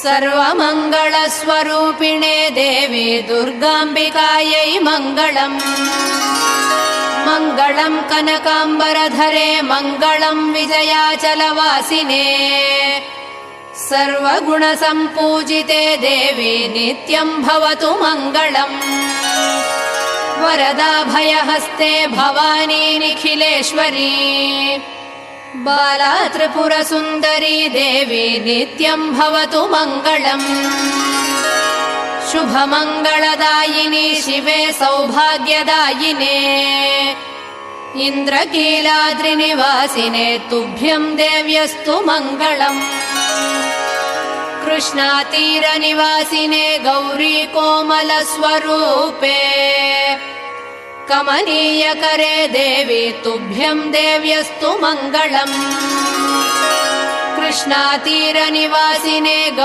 सर्वमङ्गलस्वरूपिणे देवी दुर्गाम्बिकायै मङ्गलम्। मङ्गलम् कनकाम्बरधरे मङ्गलम् विजयाचलवासिने। सर्वगुणसम्पूजिते देवी नित्यम् भवतु मङ्गलम्। वरदाभयहस्ते भवानी निखिलेश्वरी। बाला त्रिपुरसुन्दरी देवी नित्यम् भवतु मङ्गलम्। शुभमङ्गलदायिनी शिवे सौभाग्यदायिने। इन्द्रकीलाद्रिनिवासिने तुभ्यम् देव्यस्तु मङ्गलम्। कृष्णातीरनिवासिने गौरी कोमलस्वरूपे। कमनीयकरे देवी तुभ्यम् देव्यस्तु मङ्गलम्। कृष्णातीरनिवासिने